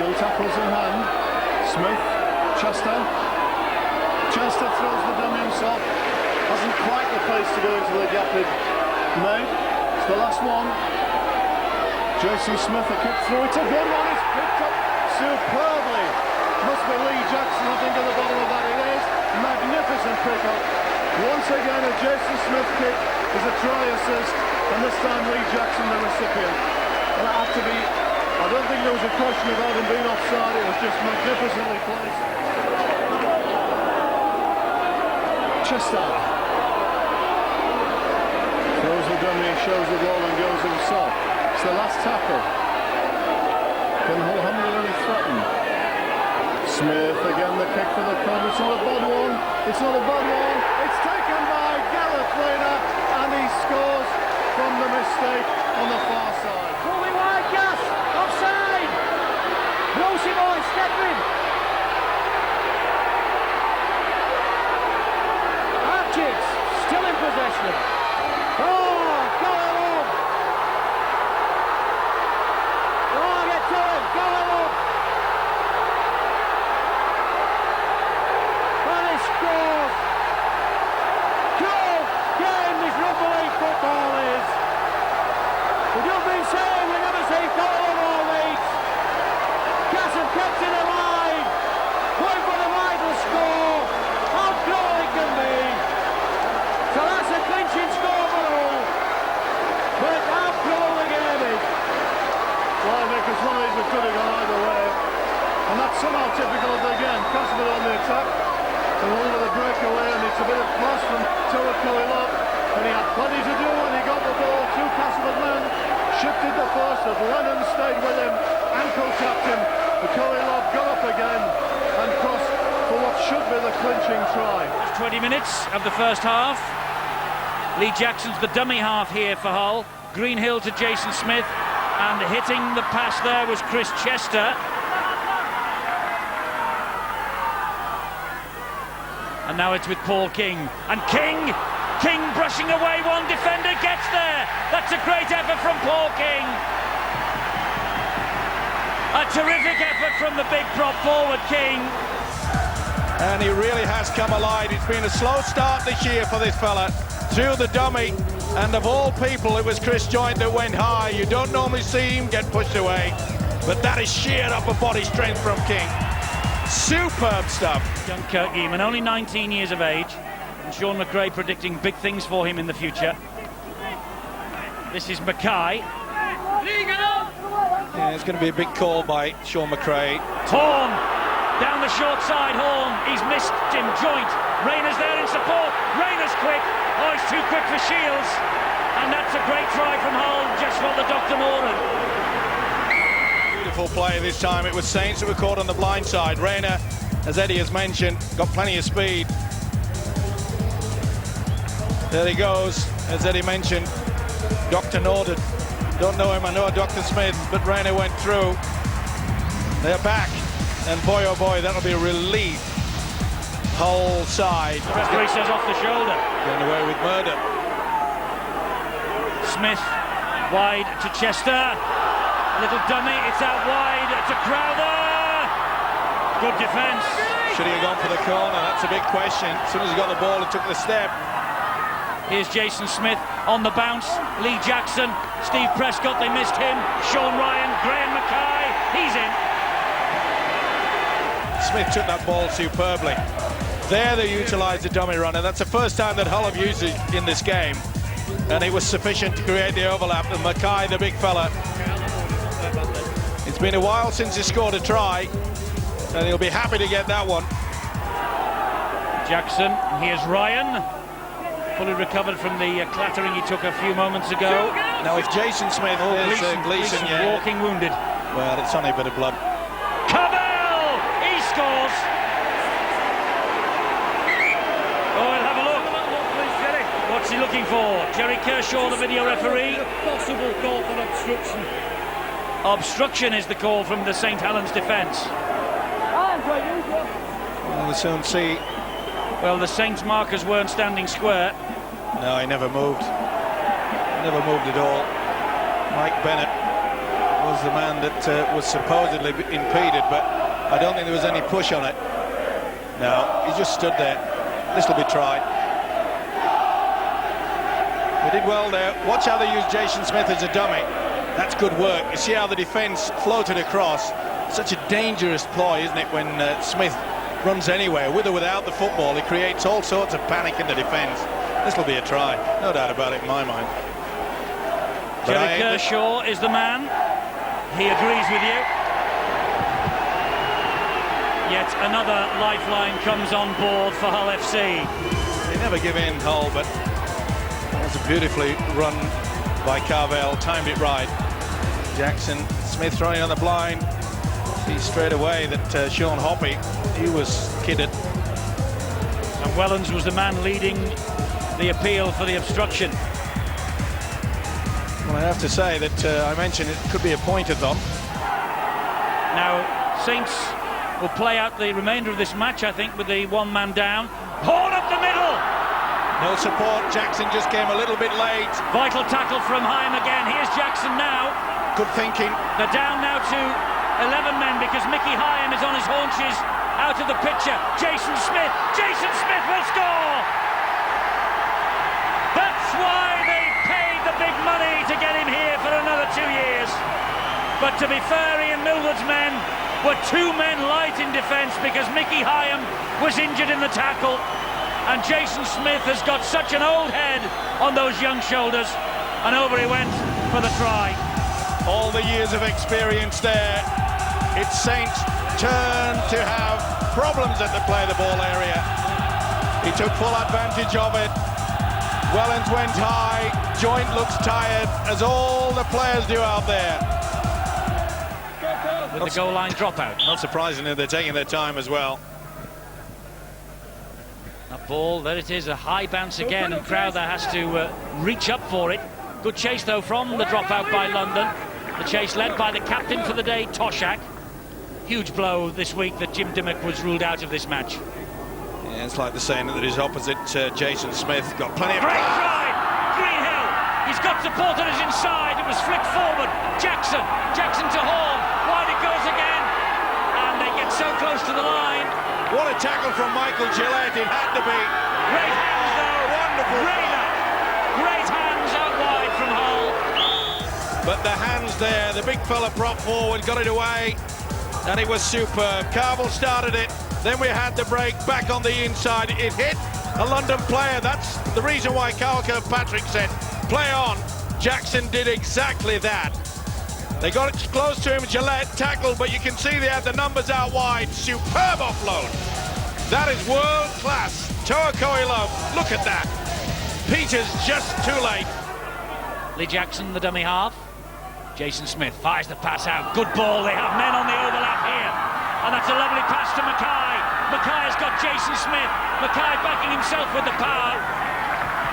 Still tackles in hand. Smith, Chester. Chester throws the dummy himself. Hasn't quite the pace to go into the gap he'd made. It's the last one. Jason Smith, a kick through. It's a good one. It's picked up superbly. Must be Lee Jackson, I think, at the bottom of that. It is. Magnificent pick-up. Once again, a Jason Smith kick is a try assist, and this time Lee Jackson the recipient. And it had to be, I don't think there was a question about him being offside. It was just magnificently placed. Chester throws the dummy, shows the ball and goes himself. It's the last tackle. Can Hull handle any threaten? Smith again, the kick for the corner. It's not a bad one. It's not a bad one. It's taken by Gareth Rayner, and he scores from the mistake on the far side. Fully wide, Gas. Offside. Rosie boy, step in. Architz still in possession. Oh, go along. Oh, get to him. Go along. And he scores. Cool game this rugby league football is. We've just been saying we never see football all week. Gas have kept it alive. Going for the vital score. How cool it can be. So that's a clinching score for Hull. But how cool the game is. Well, Nick, it's one of these that could have gone either way. And that's somehow typical of the game. Casper on the attack. And Hull with a breakaway, and it's a bit of class from Taylor Cully-Love. And he had plenty to do when he got the ball to Casper men. Shifted the first as Lennon stayed with him. Ankle tapped him. The Cully-Love got up again and crossed for what should be the clinching try. 20 minutes of the first half. Lee Jackson's the dummy half here for Hull. Greenhill to Jason Smith, and hitting the pass there was Chris Chester. And now it's with Paul King. And King brushing away one defender, gets there. That's a great effort from Paul King. A terrific effort from the big prop forward, King. And he really has come alive. It's been a slow start this year for this fella. Through the dummy, and of all people, it was Chris Joynt that went high. You don't normally see him get pushed away, but that is sheer upper body strength from King. Superb stuff. Dunkirk Eamon, only 19 years of age, and Sean McRae predicting big things for him in the future. This is Mackay. Yeah, it's going to be a big call by Sean McRae. Horn, down the short side, Horn. He's missed him, Joynt. Rayner's there in support. Rayner's quick. Oh, he's too quick for Shields. And that's a great try from Hull, just for the Dr. Moran. Beautiful play this time. It was Saints that were caught on the blind side. Rayner, as Eddie has mentioned, got plenty of speed. There he goes, as Eddie mentioned. Dr. Norden. Don't know him, I know Dr. Smith, but Rayner went through. They're back. And boy, oh boy, that'll be a relief. Hull side. Referee says off the shoulder. Getting away with murder. Smith wide to Chester. Little dummy, it's out wide to Crowther. Good defence. Should he have gone for the corner? That's a big question. As soon as he got the ball, he took the step. Here's Jason Smith on the bounce. Lee Jackson, Steve Prescott, they missed him. Sean Ryan, Graham Mackay, he's in. Smith took that ball superbly. There they utilised the dummy runner. That's the first time that Hull have used it in this game. And it was sufficient to create the overlap. And Mackay, the big fella. It's been a while since he scored a try. And he'll be happy to get that one. Jackson, here's Ryan. Fully recovered from the clattering he took a few moments ago. Now if Jason Smith is Gleeson, yeah. Walking wounded. Well, it's only a bit of blood. Cabell! He scores! Oh, we'll have a look. What's he looking for? Jerry Kershaw, the video referee. Possible call for obstruction. Obstruction is the call from the St. Helens defence. We'll soon see. Well, the Saints markers weren't standing square. No, he never moved. Never moved at all. Mike Bennett was was the man that was supposedly impeded, but I don't think there was any push on it. No, he just stood there. This will be tried. They did well there. Watch how they use Jason Smith as a dummy. That's good work. You see how the defence floated across. Such a dangerous ploy, isn't it, when Smith runs anywhere, with or without the football. He creates all sorts of panic in the defence. This will be a try, no doubt about it in my mind. Jerry Kershaw is the man. He agrees with you. Yet another lifeline comes on board for Hull FC. They never give in, Hull, but that was a beautifully run by Carvel, timed it right. Jackson Smith throwing on the blind. See straight away that Sean Hoppy, he was kidded. And Wellens was the man leading the appeal for the obstruction. Well, I have to say that I mentioned it could be a pointathon. Now, Saints will play out the remainder of this match, I think, with the one-man down. Horn up the middle! No support, Jackson just came a little bit late. Vital tackle from Hyam again. Here's Jackson now. Good thinking. They're down now to 11 men because Mickey Hyam is on his haunches out of the picture. Jason Smith will score! That's why they paid the big money to get him here for another 2 years. But to be fair, Ian Mildred's men were 2 men light in defence because Mickey Hyam was injured in the tackle. And Jason Smith has got such an old head on those young shoulders. And over he went for the try. All the years of experience there. It's Saints' turn to have problems at the play the ball area. He took full advantage of it. Wellens went high. Joint looks tired, as all the players do out there. With the goal line dropout. Not surprisingly, they're taking their time as well. That ball, there it is, a high bounce again, and Crowther has to reach up for it. Good chase, though, from the dropout by London. The chase led by the captain for the day, Toshak. Huge blow this week that Jim Dimmock was ruled out of this match. Yeah, it's like the saying that his opposite, Jason Smith, got plenty of... Great try! Greenhill! He's got supporters inside. It was flicked forward. Jackson to Hall. Wide it goes again. And they get so close to the line. What a tackle from Michael Gillette, it had to be. Great hands, though. Wonderful. Rayner. Great hands out wide from Hull. But the hands there, the big fella prop forward, got it away, and it was superb. Carvel started it, then we had the break back on the inside. It hit a London player. That's the reason why Carl Kirkpatrick said, play on. Jackson did exactly that. They got it close to him, Gillette tackled, but you can see they had the numbers out wide. Superb offload. That is world class. Toa Koilov, look at that. Peters just too late. Lee Jackson, the dummy half. Jason Smith fires the pass out. Good ball. They have men on the overlap here. And that's a lovely pass to Mackay. Mackay has got Jason Smith. Mackay backing himself with the power.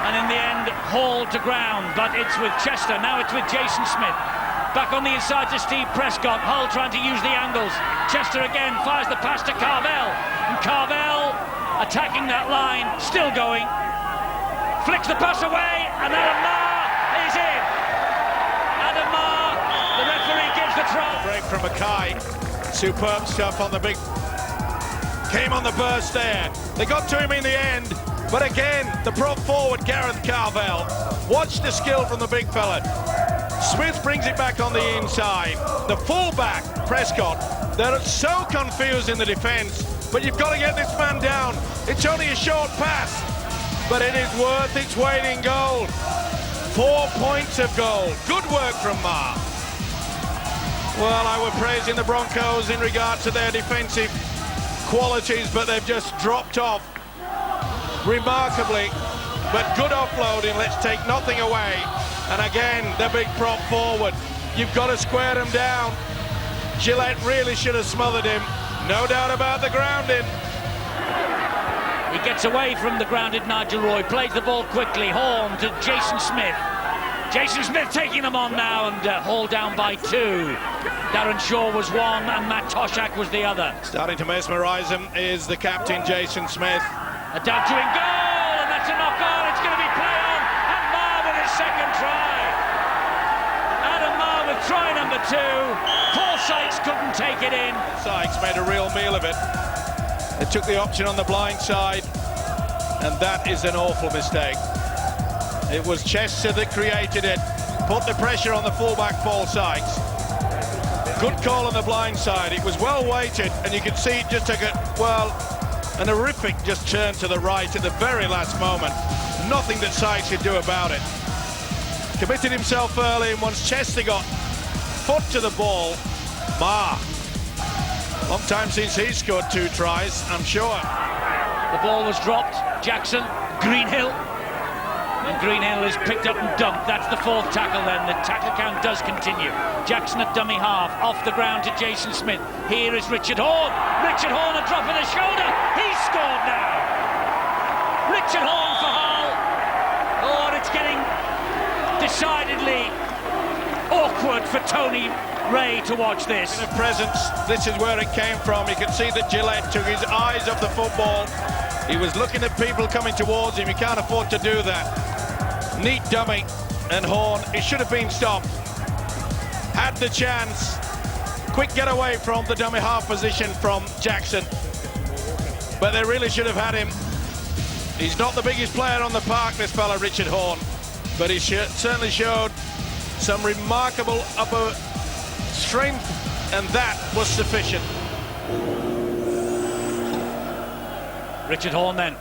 And in the end, hauled to ground. But it's with Chester. Now it's with Jason Smith. Back on the inside to Steve Prescott. Hull trying to use the angles. Chester again fires the pass to Carvel. And Carvel attacking that line. Still going. Flicks the pass away. And Adam Marr is in. Adam Marr, the referee gives the try. Break from Mackay. Superb stuff on the big... Came on the burst there. They got to him in the end. But again, the prop forward, Gareth Carvel. Watch the skill from the big fella. Smith brings it back on the inside. The fullback, Prescott, they're so confused in the defence, but you've got to get this man down. It's only a short pass, but it is worth its weight in gold. 4 points of gold. Good work from Marr. Well, I were praising the Broncos in regard to their defensive qualities, but they've just dropped off remarkably. But good offloading, let's take nothing away. And again, the big prop forward. You've got to square him down. Gillette really should have smothered him. No doubt about the grounding. He gets away from the grounded Nigel Roy, plays the ball quickly. Horn to Jason Smith. Jason Smith taking them on now and hauled down by 2. Darren Shaw was one and Matt Toshak was the other. Starting to mesmerise him is the captain, Jason Smith. A dab to in goal, and that's a knock on. It's going to be play on. And Marr with his second try. Adam Marr with Try number 2. Paul Sykes couldn't take it in. Sykes made a real meal of it. They took the option on the blind side, and that is an awful mistake. It was Chester that created it, put the pressure on the fullback Paul Sykes. Good call on the blind side. It was well weighted, and you could see it just took an horrific just turn to the right at the very last moment. Nothing that Sykes could do about it. Committed himself early, and once Chester got foot to the ball, long time since he scored 2 tries, I'm sure. The ball was dropped. Jackson, Greenhill. And Greenhill is picked up and dumped. That's the 4th tackle then. The tackle count does continue. Jackson at dummy half, off the ground to Jason Smith. Here is Richard Horne. Richard Horne a drop of the shoulder. He's scored now. Richard Horne for Hull. Oh, and it's getting decidedly awkward for Tony Ray to watch this. In the presence, this is where it came from. You can see that Gillette took his eyes off the football. He was looking at people coming towards him. He can't afford to do that. Neat dummy, and Horne, it should have been stopped. Had the chance. Quick getaway from the dummy half position from Jackson. But they really should have had him. He's not the biggest player on the park, this fella, Richard Horne. But he certainly showed some remarkable upper strength, and that was sufficient. Richard Horne then.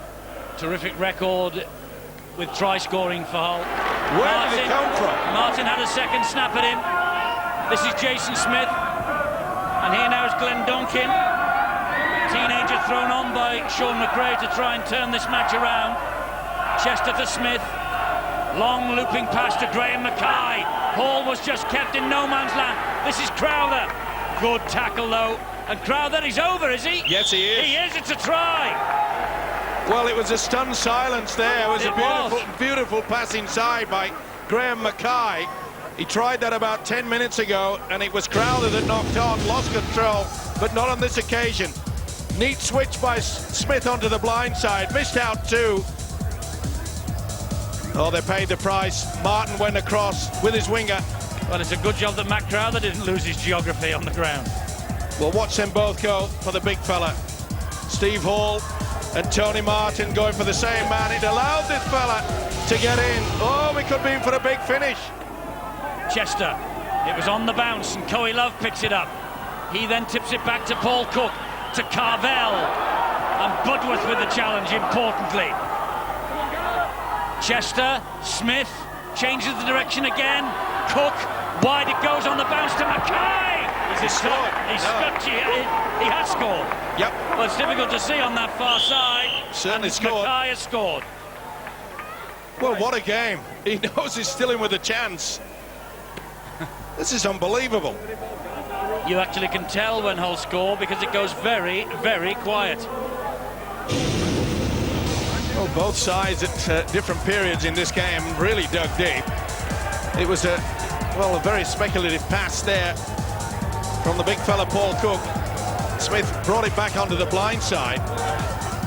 Terrific record with try scoring for Hull. Where did it come from? Martin had a second snap at him. This is Jason Smith. And here now is Glenn Donkin. Teenager thrown on by Sean McRae to try and turn this match around. Chester to Smith. Long looping pass to Graham Mackay. Hall was just kept in no man's land. This is Crowther. Good tackle though. And Crowther, he's over, is he? Yes, he is. He is, it's a try. Well, it was a stunned silence there. It was a beautiful pass inside by Graham Mackay. He tried that about 10 minutes ago, and it was Crowther that knocked on, lost control, but not on this occasion. Neat switch by Smith onto the blind side, missed out too. Oh, they paid the price. Martin went across with his winger. Well, it's a good job that Matt Crowther didn't lose his geography on the ground. Well, watch them both go for the big fella. Steve Hall and Tony Martin going for the same man. It allowed this fella to get in. Oh, we could be in for a big finish. Chester, it was on the bounce, and Coey Love picks it up. He then tips it back to Paul Cook, to Carvel, and Budworth with the challenge, importantly. Chester, Smith, changes the direction again. Cook, wide it goes on the bounce to Mackay. He's scored. He has scored. Yep. Well, it's difficult to see on that far side. Certainly scored. Mackay has scored. Well, what a game. He knows he's still in with a chance. This is unbelievable. You actually can tell when Hull score because it goes very, very quiet. Well, both sides at different periods in this game really dug deep. It was a very speculative pass there from the big fella Paul Cook. Smith brought it back onto the blind side.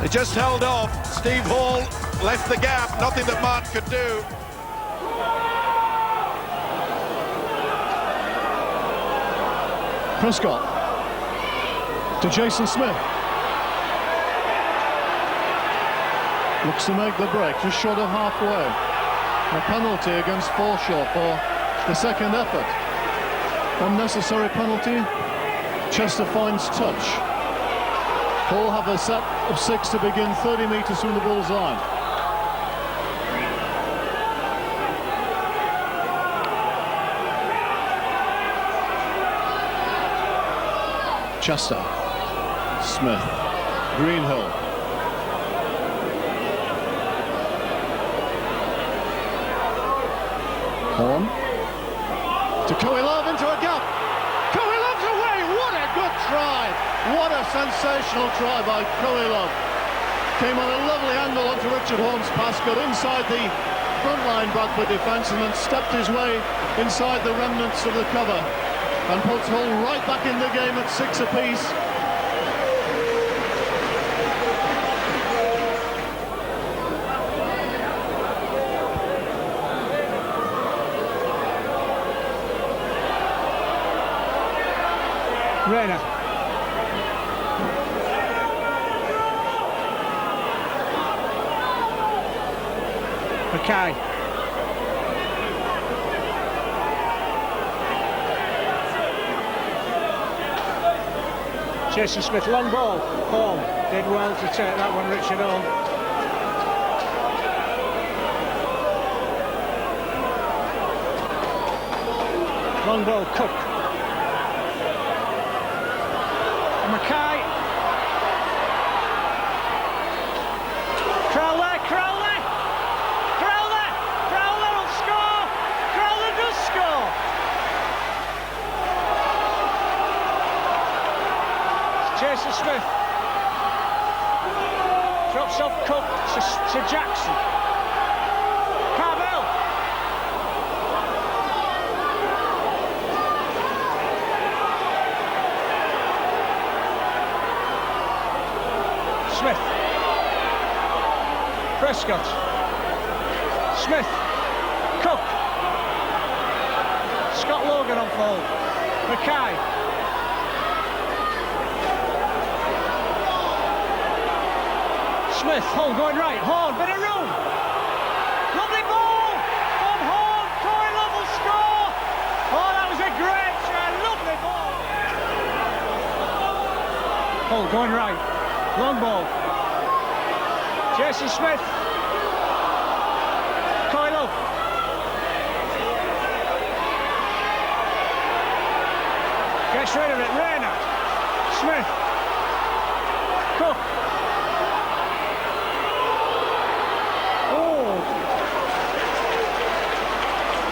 They just held off. Steve Hall left the gap, nothing that Martin could do. Prescott to Jason Smith. Looks to make the break, just short of halfway. A penalty against Forshaw for the second effort. Unnecessary penalty. Chester finds touch. Hull have a set of 6 to begin 30 metres from the bullseye. Chester, Smith, Greenhill. Horne to Coey Love into a gap. Coey Love's away. What a good try. What a sensational try by Coey Love. Came on a lovely angle onto Richard Horne's pass, got inside the front line Bradford defence and then stepped his way inside the remnants of the cover and puts Hull right back in the game at 6 apiece. Mackay. Jason Smith, long ball. Hall did well to take that one, Richard Hall. Long ball, Cook. Mackay. Crowler will score. Crowler does score. Jason Smith drops off Cook to Jackson. Carvel. Smith. Prescott. Smith. Cook. Scott Logan on foul. Mackay. Smith, Hull going right, Horn, bit of room. Lovely ball from Horn, Corey Love will score. Oh, that was a great try, lovely ball. Hull going right, long ball. Jason Smith. Corey Love. Gets rid of it, Rayner. Smith. Cook.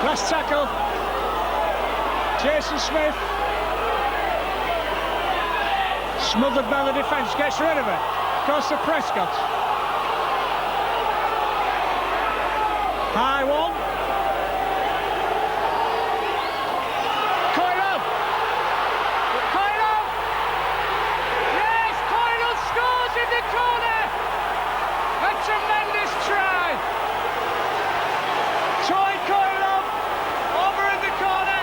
Last tackle, Jason Smith, smothered by the defence, gets rid of it, goes to Prescott. High one. Coyle. Yes, Coyle scores in the corner. A tremendous try. Troy Coyle. Over in the corner,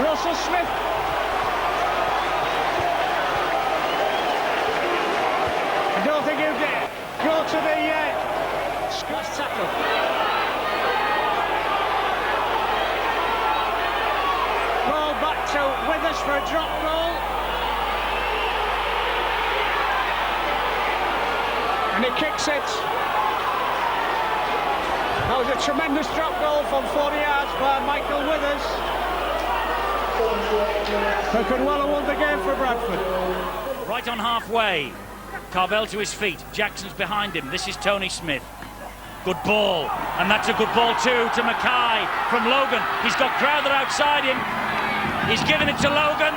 Russell Smith. I don't think he'll go to the Scott's tackle. Ball back to Withers for a drop goal. And he kicks it. That was a tremendous drop goal from 40 yards by Michael Withers. Who could well have won the game for Bradford. Right on halfway. Carvel to his feet. Jackson's behind him. This is Tony Smith. Good ball. And that's a good ball too to Mackay from Logan. He's got Crowther outside him. He's given it to Logan.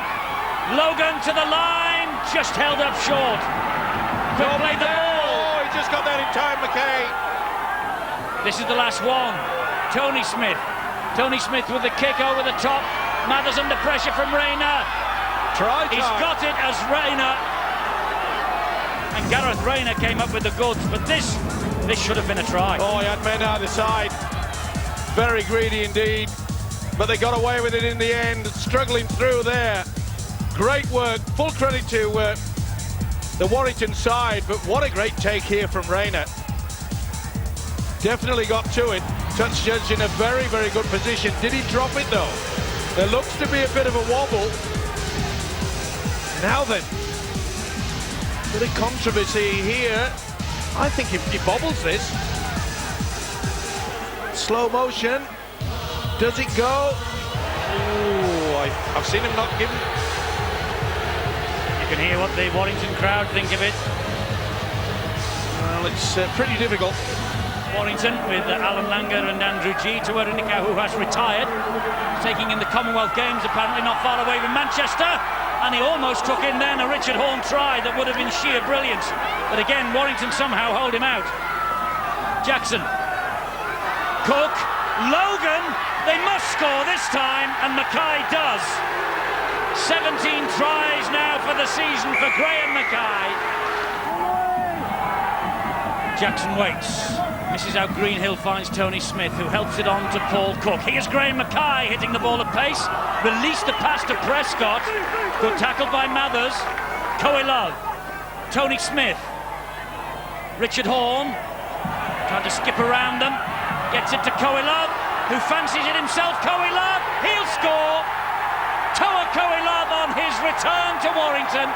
Logan to the line. Just held up short. Could play the ball. Oh, he just got that in time, Mackay. This is the last one. Tony Smith. Tony Smith with the kick over the top. Mathers under pressure from Rayner. He's got it as Rayner. And Gareth Rayner came up with the goods, but this should have been a try. Oh, he had men either side. Very greedy indeed. But they got away with it in the end. Struggling through there. Great work. Full credit to the Warrington side. But what a great take here from Rayner. Definitely got to it. Touch judge in a very, very good position. Did he drop it though? There looks to be a bit of a wobble. Now then, bit of controversy here. I think he bobbles this. Slow motion. Does it go? Ooh, I've seen him not give. You can hear what the Warrington crowd think of it. Well, it's pretty difficult. Warrington with Alan Langer and Andrew G. Tuwerinika, who has retired, taking in the Commonwealth Games, apparently not far away from Manchester, and he almost took in then a Richard Horne try that would have been sheer brilliance, but again Warrington somehow hold him out. Jackson, Cook, Logan, they must score this time, and Mackay does. 17 tries now for the season for Graham Mackay. Jackson waits. Misses out Greenhill, finds Tony Smith, who helps it on to Paul Cook. Here's Graham Mackay hitting the ball at pace. Released the pass to Prescott. Good tackle by Mathers. Coe Love. Tony Smith. Richard Horne. Trying to skip around them. Gets it to Koilov, who fancies it himself. Koilov, he'll score. Toa Koilov on his return to Warrington.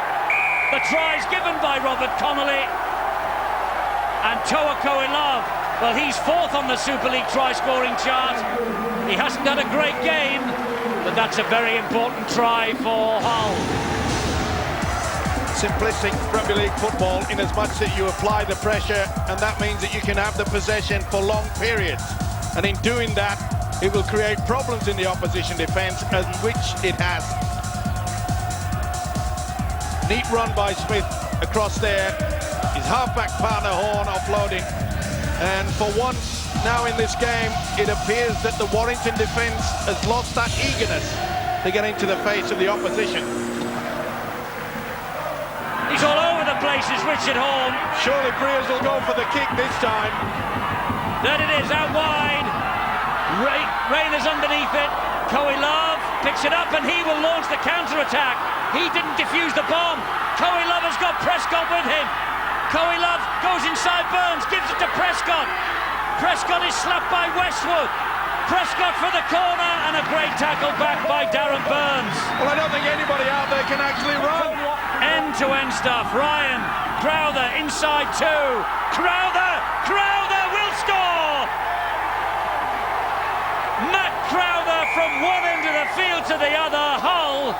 The try's given by Robert Connolly. And Toa Koilov, well, he's fourth on the Super League try-scoring chart. He hasn't had a great game, but that's a very important try for Hull. Simplistic Premier League football in as much that you apply the pressure, and that means that you can have the possession for long periods. And in doing that, it will create problems in the opposition defence, and which it has. Neat run by Smith across there. His half-back partner Horn offloading. And for once now in this game, it appears that the Warrington defence has lost that eagerness to get into the face of the opposition. He's all over the place, is Richard Horn. Surely Breers will go for the kick this time. There it is, out wide. Rayner's underneath it. Koilov picks it up and he will launch the counter-attack. He didn't defuse the bomb. Koilov has got Prescott with him. Koilov goes inside Burns, gives it to Prescott. Prescott is slapped by Westwood. Prescott for the corner, and a great tackle back by Darren Burns. Well, I don't think anybody out there can actually run. End-to-end stuff. Ryan Crowther inside two. Crowther will score! Matt Crowther from one end of the field to the other. Hull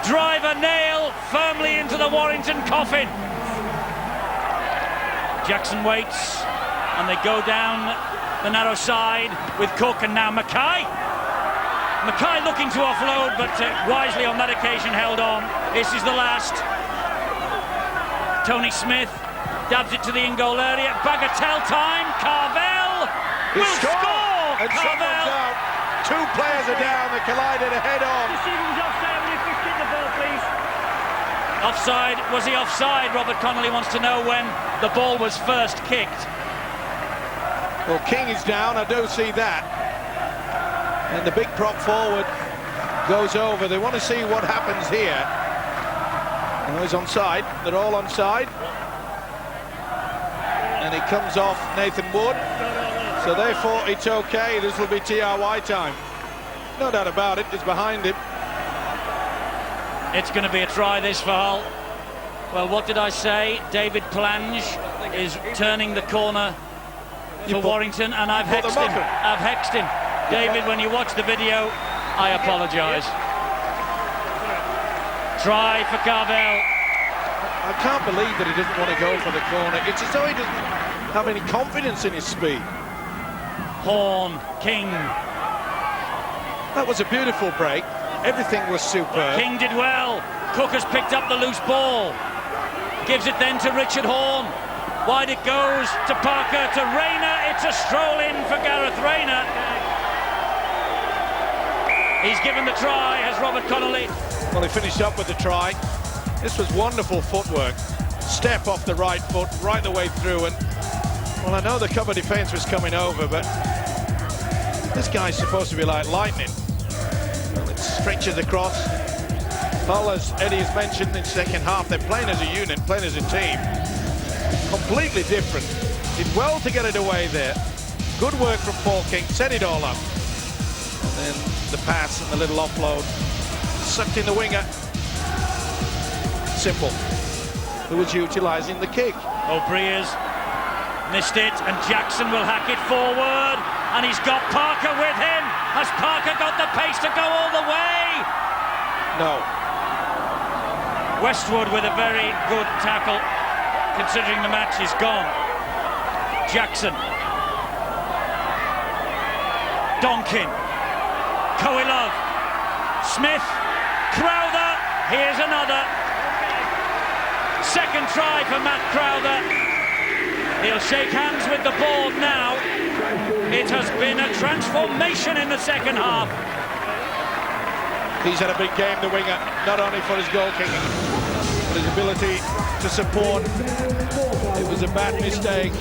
drive a nail firmly into the Warrington coffin. Jackson waits, and they go down the narrow side with Cook, and now Mackay. Mackay looking to offload, but wisely on that occasion held on. This is the last. Tony Smith dabs it to the in-goal area. Bagatelle time. Carvel will score! And Carvel! someone's out. Two players are down. They collided head-on. Offside. Was he offside? Robert Connolly wants to know when the ball was first kicked. Well, King is down, I do see that. And the big prop forward goes over. They want to see what happens here. Oh, he's onside. They're all onside. And he comes off Nathan Wood. So therefore it's okay. This will be TRY time. No doubt about it. It's behind him. It's going to be a try, this, for Hull. Well, what did I say? David Plange is turning the corner for Warrington, and I've hexed him. I've hexed him. David, when you watch the video, I apologise. Try for Carvel. I can't believe that he doesn't want to go for the corner. It's as though he doesn't have any confidence in his speed. Horn, King. That was a beautiful break. Everything was superb. King did well. Cook has picked up the loose ball. Gives it then to Richard Horn. Wide it goes to Parker, to Rayner. It's a stroll in for Gareth Rayner. He's given the try, has Robert Connolly. Well, he finished up with the try. This was wonderful footwork. Step off the right foot, right the way through. And, well, I know the cover defence was coming over, but this guy's supposed to be like lightning. Well, it stretches across. Hull, as Eddie has mentioned, in the second half, they're playing as a unit, playing as a team. Completely different. Did well to get it away there. Good work from Paul King, set it all up. And then the pass and the little offload. Sucked in the winger. Simple. Who was utilising the kick. O'Briers missed it, and Jackson will hack it forward. And he's got Parker with him. Has Parker got the pace to go all the way? No. Westwood with a very good tackle, considering the match is gone. Jackson. Donkin. Koilov. Smith. Crowther. Here's another. Second try for Matt Crowther. He'll shake hands with the board now. It has been a transformation in the second half. He's had a big game, the winger, not only for his goal kicking, but his ability to support. It was a bad mistake,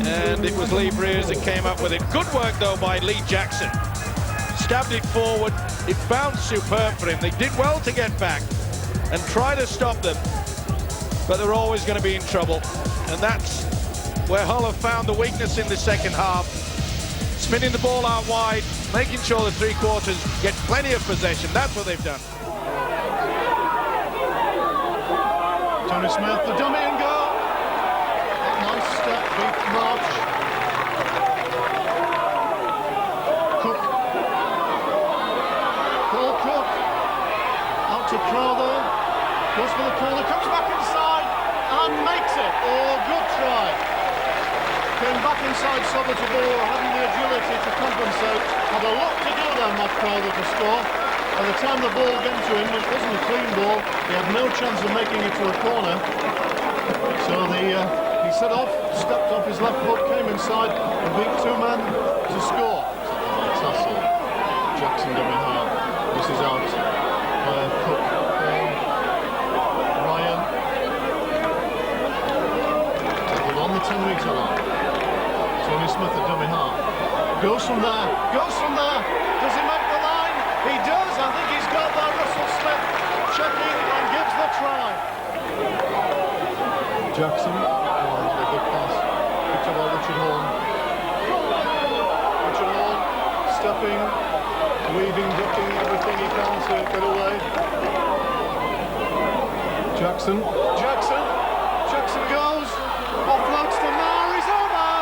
and it was Lee Breers that came up with it. Good work, though, by Lee Jackson. Stabbed it forward. It bounced superb for him. They did well to get back and try to stop them, but they're always going to be in trouble. And that's where Hull have found the weakness in the second half, spinning the ball out wide, making sure the three quarters get plenty of possession. That's what they've done. Tony Smith, the dummy and goal. Nice step, big march. Cook. Paul Cook. Out to Crowther. Goes for the corner, comes back inside and makes it. Oh, good try. Came back inside Sobotobor, having the agility to compensate. Had a lot to do there, Matt Crowther, to score. By the time the ball came to him, it wasn't a clean ball. He had no chance of making it to a corner. So he set off, stepped off his left foot, came inside and beat two men to score. Tassel, Jackson dummy half. This is out by Cook. Ryan. Tackled on the 10-metre line. Tony Smith, the dummy half. Goes from there. Does he make the line? He does. I think he's got by Russell Smith. Checking and gives the try. Jackson. A good pass. Picked up by Richard Horn. Richard Horn stepping, weaving, ducking, everything he can to get away. Jackson goes. Offloads to Maher. He's over.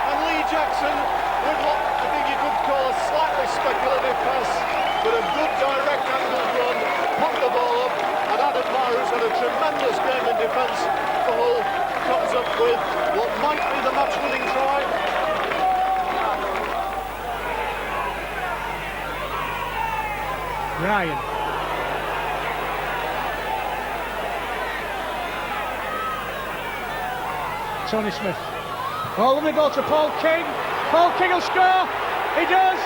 And Lee Jackson with what I think you could call a slightly speculative pass, but a good direct angle run, put the ball up, and Adam Maher, who's had a tremendous game in defence for Hull, comes up with what might be the match-winning try. Ryan. Tony Smith. Oh, let me go to Paul King. Paul King will score. He does.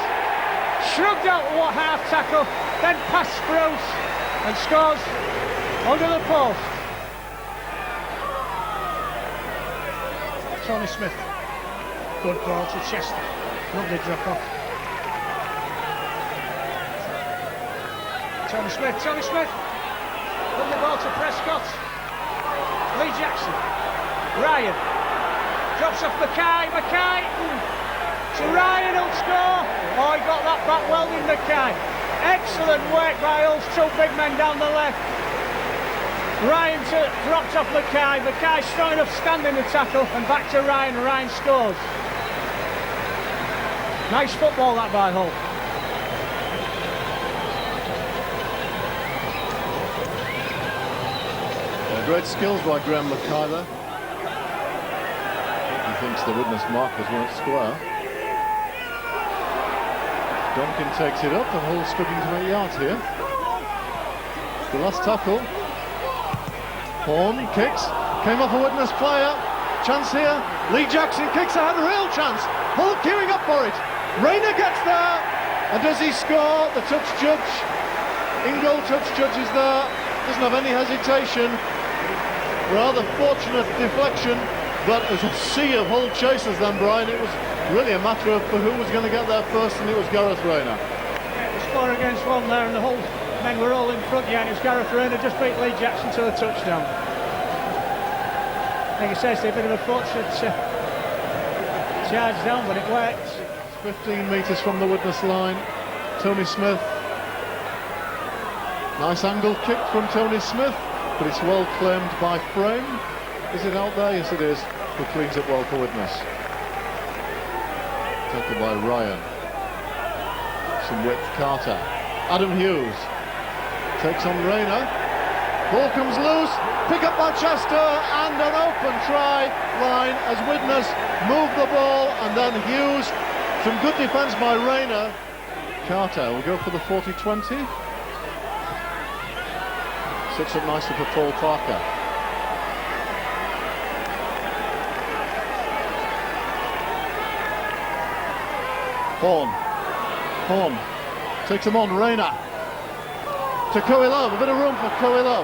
Shrugged out what half tackle, then past Spruce and scores under the post. Tony Smith. Good ball to Chester. Lovely drop off. Tony Smith. Lovely ball to Prescott. Lee Jackson. Ryan. Drops off Mackay. To Ryan, who'll score. Oh, he got that back well in Mackay. Excellent work by Hull's two big men down the left. Ryan drops off Mackay. Mackay strong enough standing the tackle, and back to Ryan. Ryan scores. Nice football that by Hull. Great skills by Graham Mackay there. He thinks the Widnes markers weren't square. Donkin takes it up, and Hull struggling to make yards here. The last tackle. Horn kicks, came off a Widnes player. Chance here. Lee Jackson kicks ahead, a real chance. Hull queuing up for it. Rayner gets there, and does he score? The touch judge, in-goal touch judge is there. Doesn't have any hesitation. Rather fortunate deflection, but as a sea of Hull chasers then, Brian, it was really a matter of who was going to get there first, and it was Gareth Rayner. The score against one there, and the Hull men were all in front, yeah, and it was Gareth Rayner just beat Lee Jackson to the touchdown. Like I say, it's a bit of a fortunate charge down, but it worked. 15 metres from the Widnes line. Tony Smith. Nice angle kick from Tony Smith, but it's well claimed by Frame. Is it out there? Yes, it is. Who cleans it well for Widnes. Tackled by Ryan. Some width, Carter. Adam Hughes takes on Rayner. Ball comes loose. Pick up by Chester, and an open try line as Widnes move the ball, and then Hughes. Some good defence by Rayner. Carter will go for the 40-20. Sits up nicely for Paul Parker. Horn takes him on. Rayner to Coelho. A bit of room for Coelho.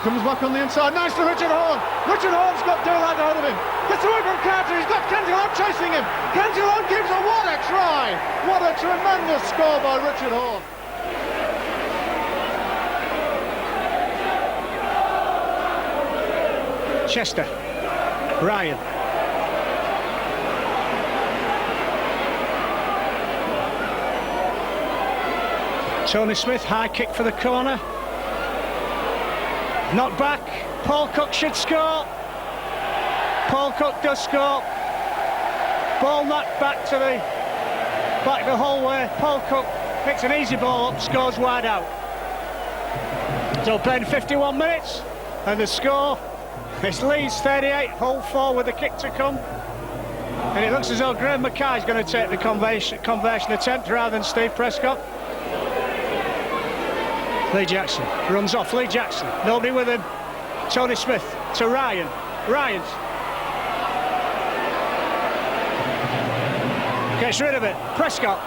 Comes back on the inside. Nice to Richard Horn. Richard Horn's got Durlad ahead of him. Gets away from Carter. He's got Cantillon chasing him. Cantillon gives a what a try. What a tremendous score by Richard Horn. Chester. Ryan. Tony Smith, high kick for the corner. Knocked back. Paul Cook should score. Paul Cook does score. Ball knocked back the whole way. Paul Cook picks an easy ball up, scores wide out. So playing 51 minutes, and the score is Leeds 38, Hull 4 with a kick to come. And it looks as though Graham Mackay is going to take the conversion attempt rather than Steve Prescott. Lee Jackson runs off. Lee Jackson, nobody with him. Tony Smith to Ryan. Ryan's gets rid of it. Prescott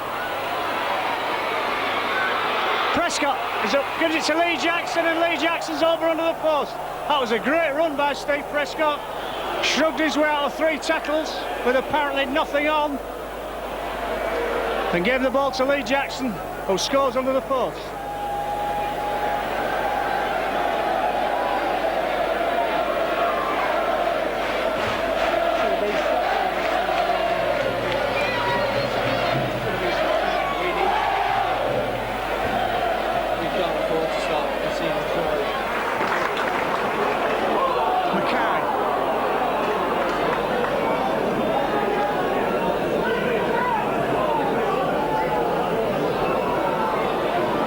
is up, gives it to Lee Jackson, and Lee Jackson's over under the post. That was a great run by Steve Prescott. Shrugged his way out of 3 tackles with apparently nothing on, and gave the ball to Lee Jackson, who scores under the post.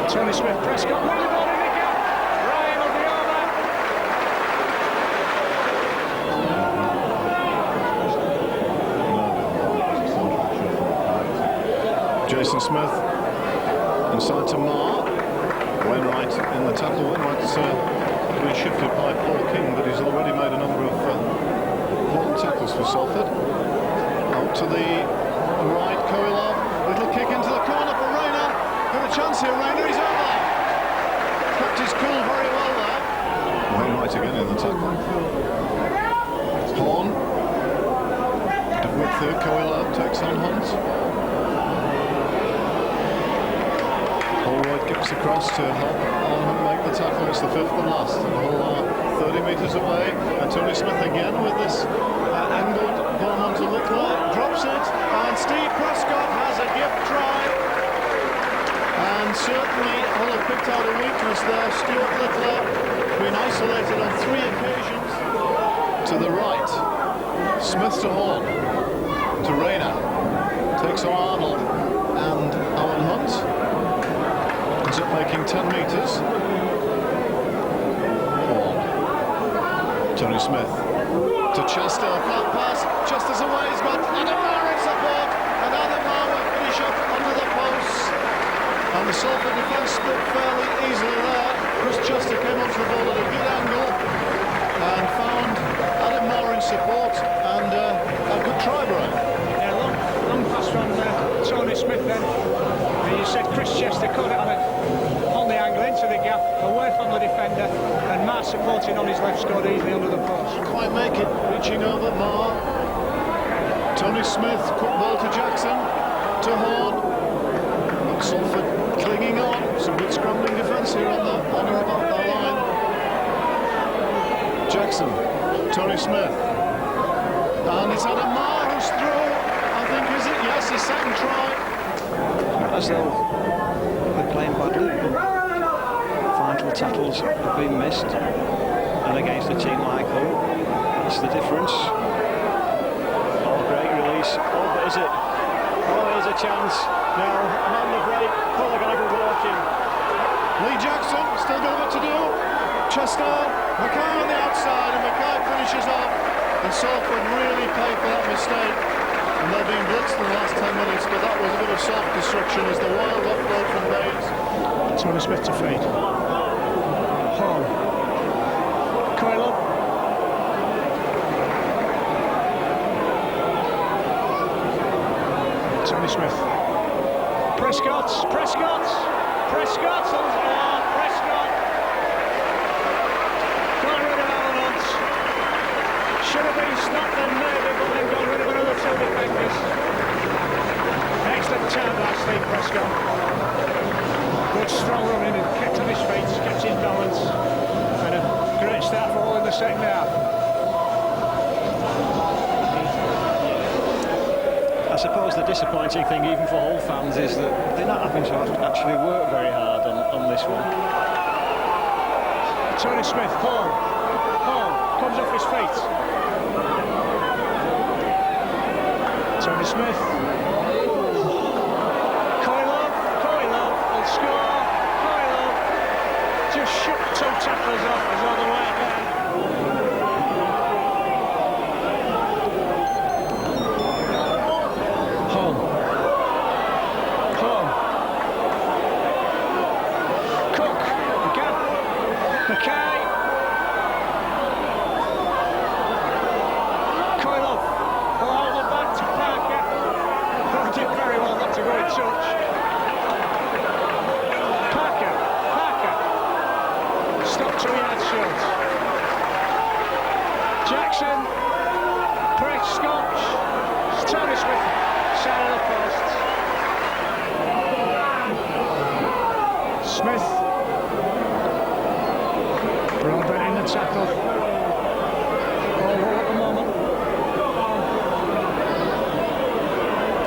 Tony Smith, Prescott, wins the ball in the gap. Ryan will be over. Jason Smith inside to Marr. Wainwright in the tackle. Wainwright's been shifted by Paul King, but he's already made a number of important tackles for Salford. Out to the right, Koilov. Little kick into the corner for Rayner. Got a chance here, Rayner. He's over. Kept his cool very well there. Wainwright again in the tackle. Horn. With Koilov takes on Hunt. Holroyd gives across to help on make the tackle. It's the 5th and last. Hull 30 metres away. And Tony Smith again with this angled ball onto Littler. Drops it. And Steve Prescott has a gift try. And certainly Hull have picked out a weakness there. Stuart Littler been isolated on 3 occasions. To the right. Smith to Horn. To Rayner. Takes on Arnold. And Owen Hunt. Ends up making 10 metres. Horn. Tony Smith. To Chester. Flat pass. Chester's away. He's got Adam Marr in support. And Adam Marr will finish up under the posts. And the Salford defence split fairly easily there. Chris Chester came onto the ball at a good angle and found Adam Marr in support, and a good try, Brian. Yeah, long pass from Tony Smith then. And you said Chris Chester caught it on the angle into the gap, away from the defender, and Marr supporting on his left, scored easily under the post. Quite make it, reaching over Marr. Tony Smith, quick ball to Jackson, to Horn. Salford clinging on. Some good scrambling defence here on the line. Jackson, Tony Smith, and it's Adam Marr who's through. I think, is it? Yes, his second try. As though they're playing badly. Vital tackles have been missed, and against a team like Hull, that's the difference. Oh, great release. Oh, but is it? Oh, here's a chance. Now, on the break, Hull are going to be walking. Lee Jackson, still got a bit to do. Chester, Mackay on the outside, and Mackay finishes off. And Salford really paid for that mistake. And they've been blitzed in the last 10 minutes, but that was a bit of self-destruction as the wild offload from Baines. Tony Smith to feed. Horn. Coelho. Tony Smith. Prescott. Prescott. Got rid of Alan Hunt. Should have been stopped then maybe, but then got rid of another 2 defenders. Excellent turn by Steve Prescott. Good strong running and kept on his feet, kept his balance. And a great start for Hull in the second half. I suppose the disappointing thing, even for Hull fans, is that they're not having to actually work very hard on this one. Tony Smith, Hall comes off his feet. Tony Smith. Koilov will score. Koilov just shook 2 tacklers off as all the way down. Home. Cook. Again. Mackay. Koilov. Allow the back to Parker. Did very well not to go in touch. Parker. Stop 2 yards short. Jackson. Press Scotch. Tony Smith. Side of the post. Smith. Broadbent in the tackle. All at the moment.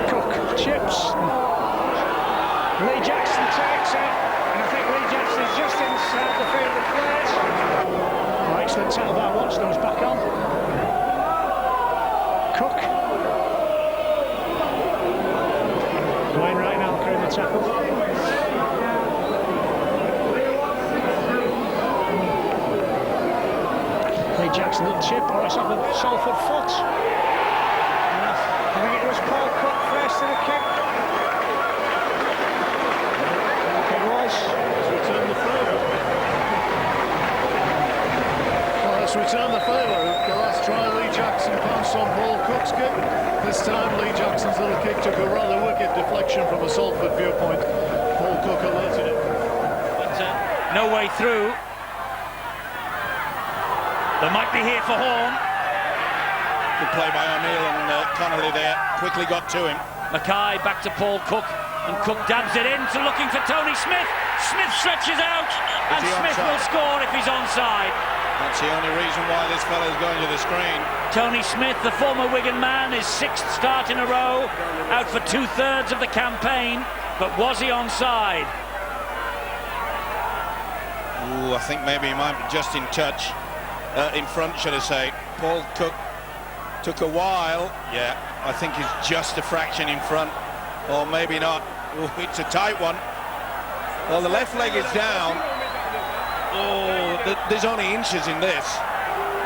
Cook chips. Lee Jackson takes it, and I think Lee Jackson is just inside the field of players. Oh, excellent tackle by Watchstone's back on. Cook. Wainwright now carrying the tackle. Lee Jackson little chip, or it's off the Salford foot. I think it was Paul Cook first to the kick. It was. Return the favour. Well, let's return the favour. The last try, Lee Jackson pounced on Paul Cook's kick. This time, Lee Jackson's little kick took a rather wicked deflection from a Salford viewpoint. Paul Cook alerted it. But no way through. There might be here for Horn. Good play by O'Neill, and Connolly there quickly got to him. Mackay back to Paul Cook, and Cook dabs it in to looking for Tony Smith. Smith stretches out, and Smith will score if he's onside. That's the only reason why this fella's going to the screen. Tony Smith, the former Wigan man, his 6th start in a row, out for 2/3 of the campaign, but was he onside? Ooh, I think maybe he might be just in touch. In front, should I say. Paul Cook took a while. Yeah, I think he's just a fraction in front, or maybe not. Ooh, it's a tight one. Well, the left leg is down. Oh, there's only inches in this.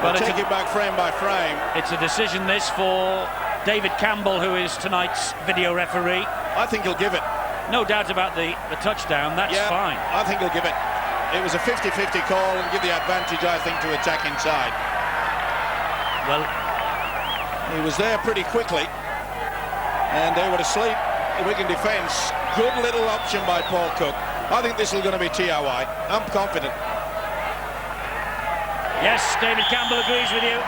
But take it back frame by frame. It's a decision this for David Campbell, who is tonight's video referee. I think he'll give it. No doubt about the touchdown, that's fine. I think he'll give it. It was a 50-50 call and give the advantage, I think, to attack inside. Well, he was there pretty quickly, and they were asleep. The Wigan defence, good little option by Paul Cook. I think this is going to be TOI. I'm confident. Yes, David Campbell agrees with you.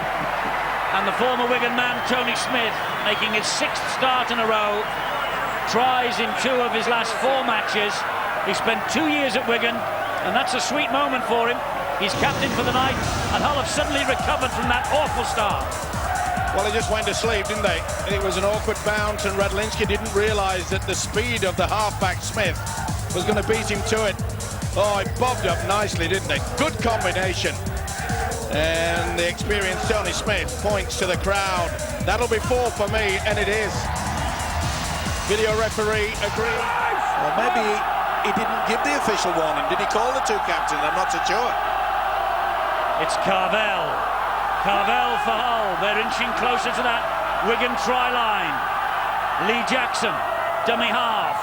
And the former Wigan man, Tony Smith, making his 6th start in a row. Tries in 2 of his last 4 matches. He spent 2 years at Wigan, and that's a sweet moment for him. He's captain for the night, and Hull have suddenly recovered from that awful start. Well, they just went to sleep, didn't they? It was an awkward bounce, and Radlinski didn't realise that the speed of the halfback Smith was going to beat him to it. Oh, he bobbed up nicely, didn't he? Good combination. And the experienced Tony Smith points to the crowd. That'll be 4 for me, and it is. Video referee agreed. Well, maybe he didn't give the official warning. Did he call the 2 captains? I'm not so sure. It's Carvel. Carvel for Hull. They're inching closer to that Wigan try line. Lee Jackson, dummy half.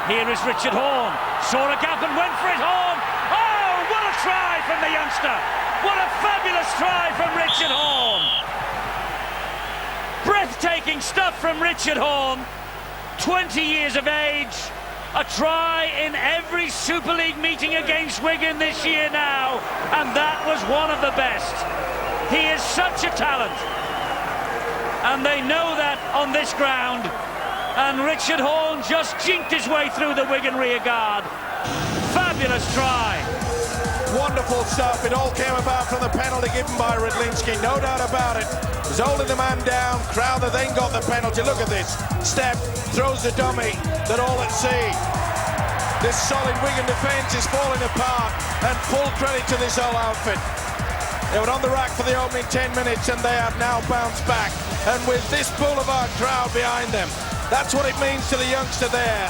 Here is Richard Horn. Saw a gap and went for it, Horn. Oh, what a try from the youngster. What a fabulous try from Richard Horn. Breathtaking stuff from Richard Horn. 20 years of age. A try in every Super League meeting against Wigan this year now, and that was one of the best. He is such a talent, and they know that on this ground, and Richard Horn just jinked his way through the Wigan rear guard. Fabulous try. What Wonderful stuff. It all came about from the penalty given by Rydlinski, no doubt about it. Was holding the man down. Crowther then got the penalty. Look at this. Step, throws the dummy. They're all at sea. This solid Wigan defence is falling apart, and full credit to this whole outfit. They were on the rack for the opening 10 minutes and they have now bounced back. And with this Boulevard crowd behind them, that's what it means to the youngster there.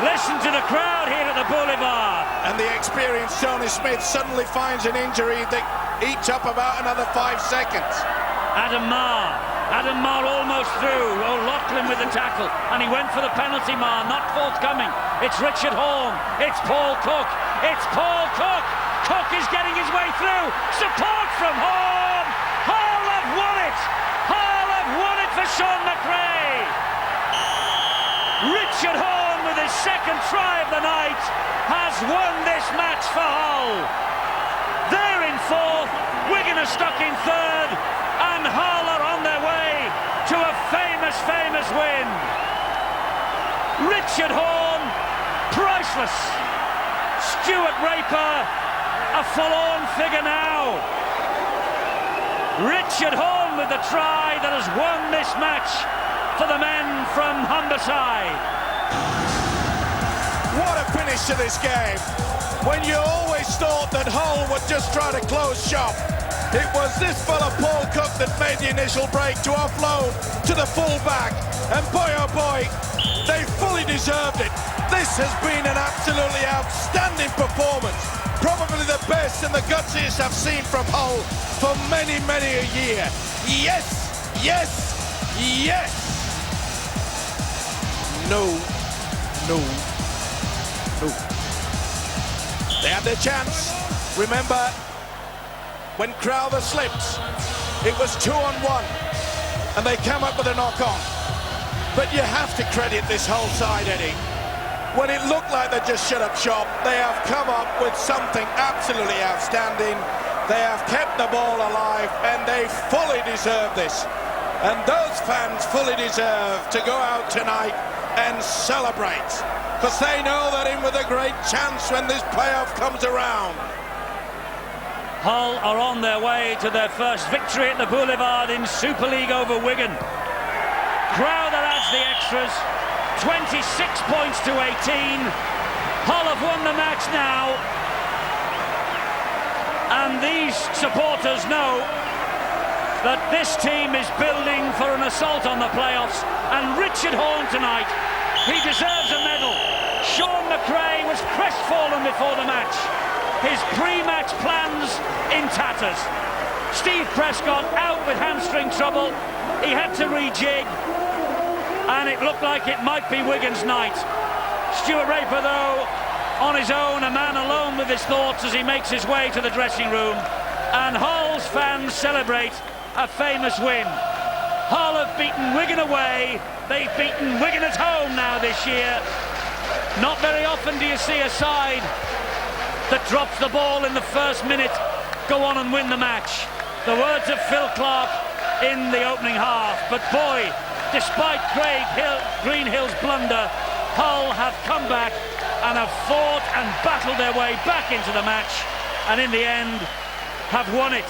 Listen to the crowd here at the Boulevard. And the experienced Tony Smith suddenly finds an injury that eats up about another 5 seconds. Adam Marr almost through. O'Loughlin with the tackle, and he went for the penalty. Marr not forthcoming. It's Richard Horne. It's Paul Cook. It's Paul Cook. Cook is getting his way through. Support from Horne. Hull have won it. Hull have won it for Sean McRae. Richard Horne, with his second try of the night, has won this match for Hull. They're in fourth. Wigan are stuck in third, and Hull are on their way to a famous win. Richard Horne, priceless. Stuart Raper, a forlorn figure now. Richard Horne with the try that has won this match for the men from Humberside. What a finish to this game. When you always thought that Hull would just try to close shop, it was this fella Paul Cook that made the initial break to offload to the full-back, and boy oh boy, they fully deserved it. This has been an absolutely outstanding performance, probably the best and the gutsiest I've seen from Hull for many a year. Yes, yes, yes. No. They had their chance. Remember, when Crowther slipped, it was 2-on-1, and they came up with a knock-on. But you have to credit this whole side, Eddie. When it looked like they just shut up shop, they have come up with something absolutely outstanding. They have kept the ball alive, and they fully deserve this. And those fans fully deserve to go out tonight and celebrate, because they know they're in with a great chance when this playoff comes around. Hull are on their way to their first victory at the Boulevard in Super League over Wigan. Crowther adds the extras, 26 points to 18. Hull have won the match now, and these supporters know that this team is building for an assault on the playoffs. And Richard Horne tonight, he deserves a medal. Sean McRae was crestfallen before the match. His pre-match plans in tatters. Steve Prescott out with hamstring trouble. He had to rejig, and it looked like it might be Wigan's night. Stuart Raper, though, on his own, a man alone with his thoughts as he makes his way to the dressing room. And Hull's fans celebrate a famous win. Hull have beaten Wigan away. They've beaten Wigan at home now this year. Not very often do you see a side that drops the ball in the first minute go on and win the match. The words of Phil Clark in the opening half. But boy, despite Greenhill's blunder, Hull have come back and have fought and battled their way back into the match, and in the end have won it.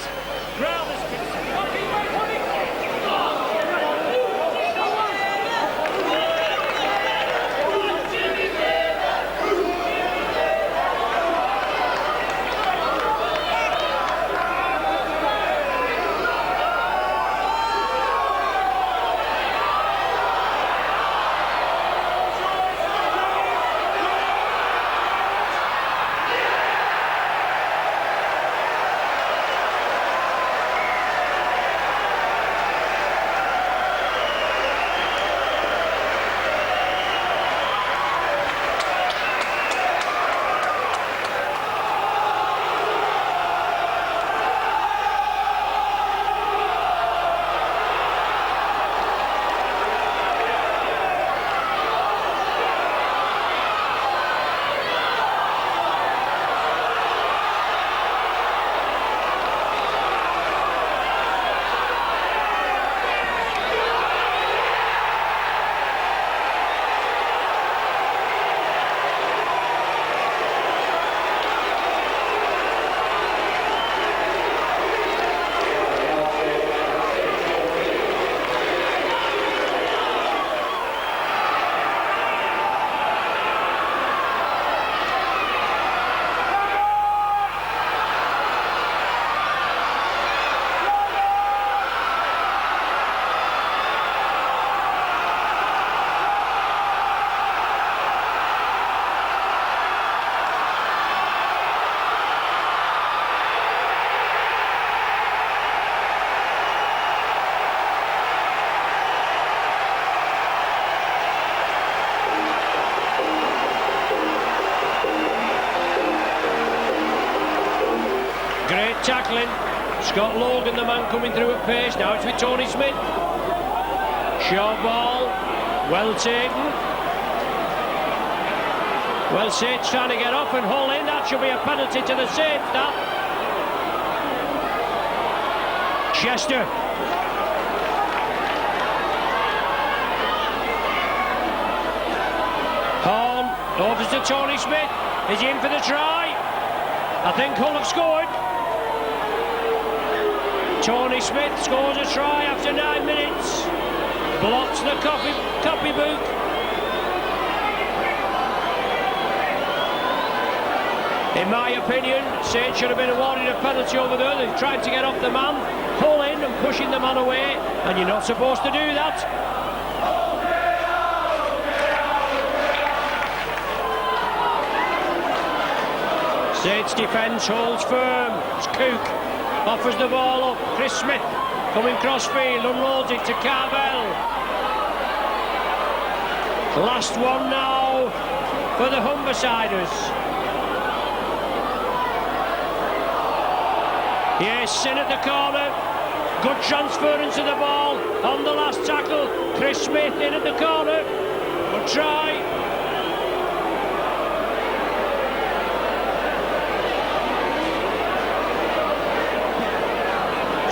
tackling. Scott Logan, the man coming through at pace. Now it's with Tony Smith. Short ball, well taken. Well, Saints trying to get off and haul in. That should be a penalty to the Saints, that. Chester. Horn, over to Tony Smith. Is he in for the try? I think Hull have scored. Tony Smith scores a try after 9 minutes. Blocks the copybook. In my opinion, Saints should have been awarded a penalty over there. They've tried to get off the man, pull in and pushing the man away, and you're not supposed to do that. Saints defence holds firm. It's Cook offers the ball up. Chris Smith coming crossfield, unloads it to Carvel. Last one now for the Humbersiders. Yes, Sin at the corner. Good transference of the ball on the last tackle. Chris Smith in at the corner. Good try.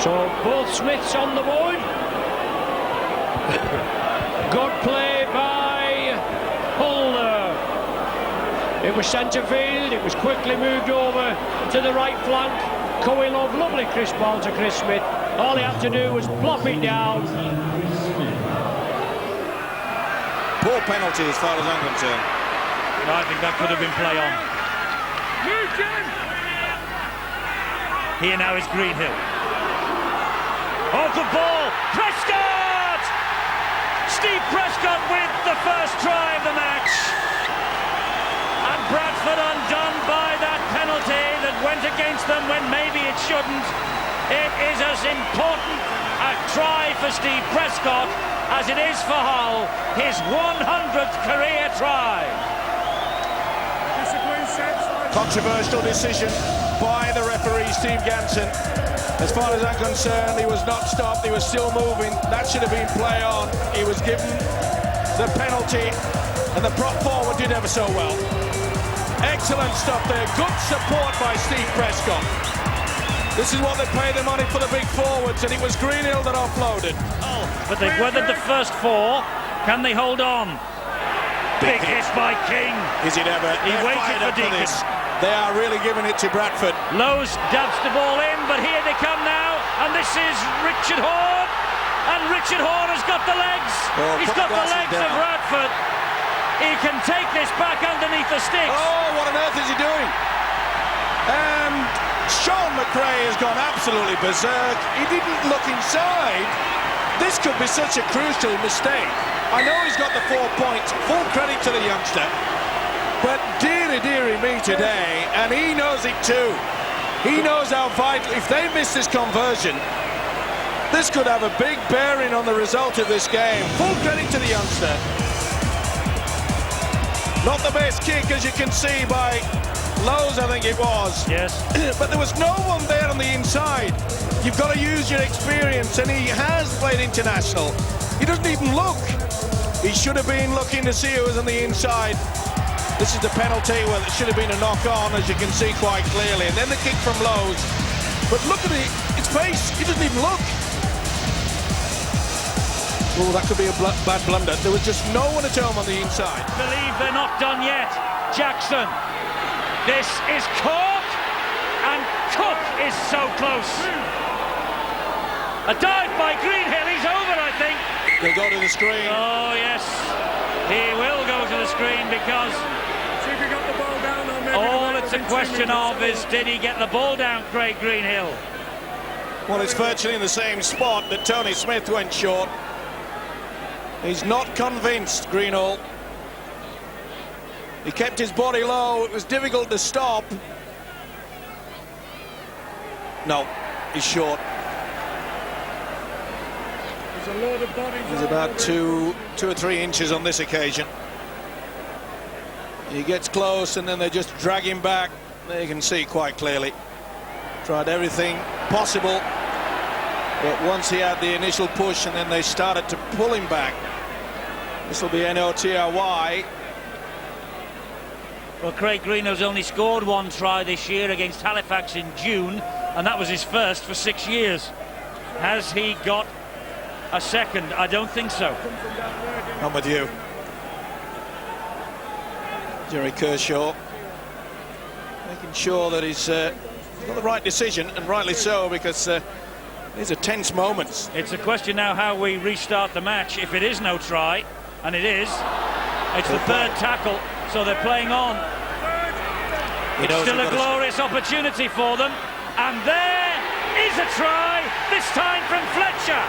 So both Smiths on the board. Good play by Hulner. It was centre field. It was quickly moved over to the right flank. Coelho, lovely crisp ball to Chris Smith. All he had to do was plop it down. Poor penalty as far as I'm concerned. No, I think that could have been play on. Here now is Greenhill. Oh, good ball! Prescott! Steve Prescott with the first try of the match. And Bradford undone by that penalty that went against them when maybe it shouldn't. It is as important a try for Steve Prescott as it is for Hull, his 100th career try. Controversial decision by the referee, Steve Ganson. As far as I'm concerned, he was not stopped, he was still moving. That should have been play on. He was given the penalty, and the prop forward did ever so well. Excellent stuff there, good support by Steve Prescott. This is what they pay the money for the big forwards, and it was Greenhill that offloaded. But they've weathered the first four. Can they hold on? Big hit by King. Is it ever? He waited for Deacon. They are really giving it to Bradford. Lowe's dabs the ball in, but here they come now, and this is Richard Horne, and Richard Horne has got the legs. He's got the legs of Bradford. He can take this back underneath the sticks. Oh, what on earth is he doing? Sean McRae has gone absolutely berserk. He didn't look inside. This could be such a crucial mistake. I know he's got the 4 points, full credit to the youngster. But dearie me today, and he knows it too. He knows how vital, if they miss this conversion, this could have a big bearing on the result of this game. Full credit to the youngster. Not the best kick, as you can see, by Lowe's, I think it was. Yes. But there was no one there on the inside. You've got to use your experience, and he has played international. He doesn't even look. He should have been looking to see who was on the inside. This is the penalty where it should have been a knock-on, as you can see quite clearly. And then the kick from Lowe's. But look at its face. He doesn't even look. Oh, that could be a bad blunder. There was just no one at home on the inside. Believe they're not done yet. Jackson. This is Cork, and Cook is so close. A dive by Greenhill. He's over, I think. He'll go to the screen. Oh, yes. He will go to the screen because all it's a question of is, did he get the ball down, Craig Greenhill? Well, it's virtually in the same spot that Tony Smith went short. He's not convinced, Greenhill. He kept his body low. It was difficult to stop. No, he's short. He's about two or 3 inches on this occasion. He gets close and then they just drag him back. There you can see quite clearly. Tried everything possible, but once he had the initial push and then they started to pull him back. This will be NOTRY. Well, Craig Greenow's only scored one try this year against Halifax in June, and that was his first for 6 years. Has he got a second? I don't think so. I'm with you. Jerry Kershaw making sure that he's got the right decision, and rightly so, because these are tense moments. It's a question now how we restart the match. If it is no try, and it is, it's the third tackle, so they're playing on. It's still a glorious opportunity for them, and there is a try, this time from Fletcher.